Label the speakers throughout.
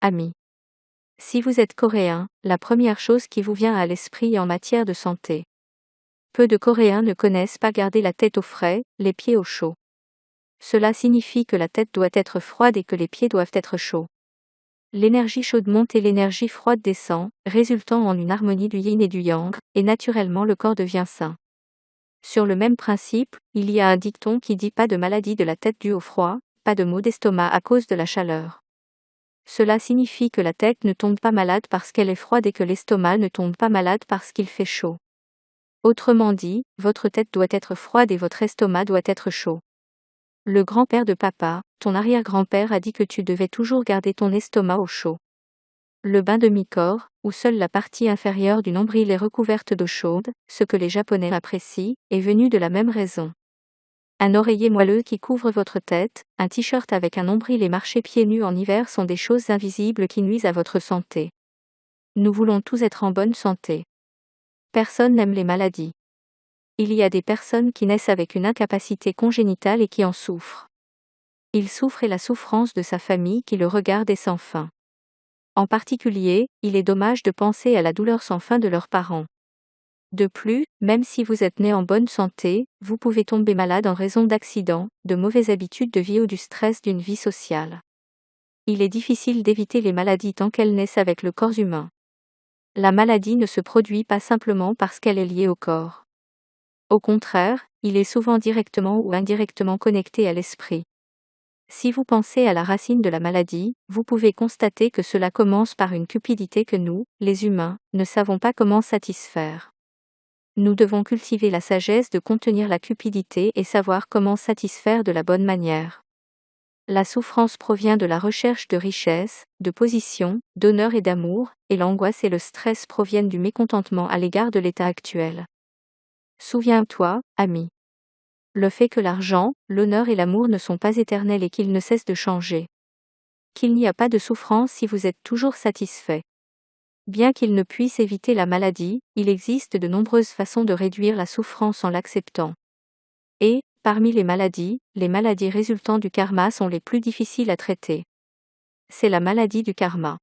Speaker 1: Amis. Si vous êtes coréen, la première chose qui vous vient à l'esprit en matière de santé. Peu de Coréens ne connaissent pas garder la tête au frais, les pieds au chaud. Cela signifie que la tête doit être froide et que les pieds doivent être chauds. L'énergie chaude monte et l'énergie froide descend, résultant en une harmonie du yin et du yang, et naturellement le corps devient sain. Sur le même principe, il y a un dicton qui dit pas de maladie de la tête due au froid, pas de maux d'estomac à cause de la chaleur. Cela signifie que la tête ne tombe pas malade parce qu'elle est froide et que l'estomac ne tombe pas malade parce qu'il fait chaud. Autrement dit, votre tête doit être froide et votre estomac doit être chaud. Le grand-père de papa, ton arrière-grand-père a dit que tu devais toujours garder ton estomac au chaud. Le bain de mi-corps, où seule la partie inférieure du nombril est recouverte d'eau chaude, ce que les Japonais apprécient, est venu de la même raison. Un oreiller moelleux qui couvre votre tête, un t-shirt avec un nombril et marcher pieds nus en hiver sont des choses invisibles qui nuisent à votre santé. Nous voulons tous être en bonne santé. Personne n'aime les maladies. Il y a des personnes qui naissent avec une incapacité congénitale et qui en souffrent. Il souffre et la souffrance de sa famille qui le regarde est sans fin. En particulier, il est dommage de penser à la douleur sans fin de leurs parents. De plus, même si vous êtes né en bonne santé, vous pouvez tomber malade en raison d'accidents, de mauvaises habitudes de vie ou du stress d'une vie sociale. Il est difficile d'éviter les maladies tant qu'elles naissent avec le corps humain. La maladie ne se produit pas simplement parce qu'elle est liée au corps. Au contraire, il est souvent directement ou indirectement connecté à l'esprit. Si vous pensez à la racine de la maladie, vous pouvez constater que cela commence par une cupidité que nous, les humains, ne savons pas comment satisfaire. Nous devons cultiver la sagesse de contenir la cupidité et savoir comment satisfaire de la bonne manière. La souffrance provient de la recherche de richesse, de position, d'honneur et d'amour, et l'angoisse et le stress proviennent du mécontentement à l'égard de l'état actuel. Souviens-toi, ami. Le fait que l'argent, l'honneur et l'amour ne sont pas éternels et qu'ils ne cessent de changer. Qu'il n'y a pas de souffrance si vous êtes toujours satisfait. Bien qu'il ne puisse éviter la maladie, il existe de nombreuses façons de réduire la souffrance en l'acceptant. Et, parmi les maladies résultant du karma sont les plus difficiles à traiter. C'est la maladie du karma.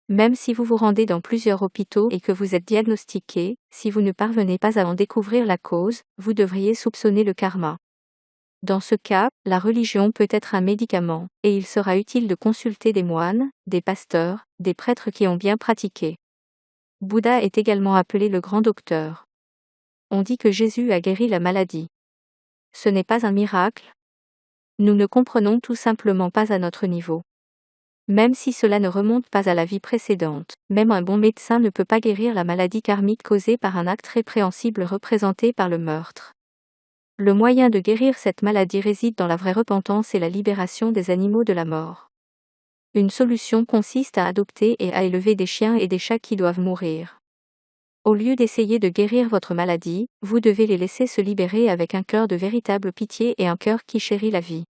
Speaker 1: Même si vous vous rendez dans plusieurs hôpitaux et que vous êtes diagnostiqué, si vous ne parvenez pas à en découvrir la cause, vous devriez soupçonner le karma. Dans ce cas, la religion peut être un médicament, et il sera utile de consulter des moines, des pasteurs, des prêtres qui ont bien pratiqué. Bouddha est également appelé le grand docteur. On dit que Jésus a guéri la maladie. Ce n'est pas un miracle. Nous ne comprenons tout simplement pas à notre niveau. Même si cela ne remonte pas à la vie précédente, même un bon médecin ne peut pas guérir la maladie karmique causée par un acte répréhensible représenté par le meurtre. Le moyen de guérir cette maladie réside dans la vraie repentance et la libération des animaux de la mort. Une solution consiste à adopter et à élever des chiens et des chats qui doivent mourir. Au lieu d'essayer de guérir votre maladie, vous devez les laisser se libérer avec un cœur de véritable pitié et un cœur qui chérit la vie.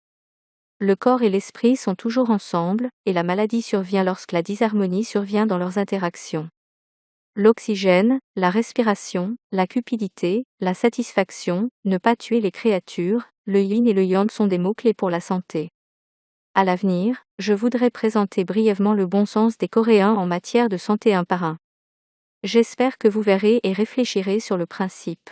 Speaker 1: Le corps et l'esprit sont toujours ensemble, et la maladie survient lorsque la disharmonie survient dans leurs interactions. L'oxygène, la respiration, la cupidité, la satisfaction, ne pas tuer les créatures, le yin et le yang sont des mots-clés pour la santé. À l'avenir, je voudrais présenter brièvement le bon sens des Coréens en matière de santé un par un. J'espère que vous verrez et réfléchirez sur le principe.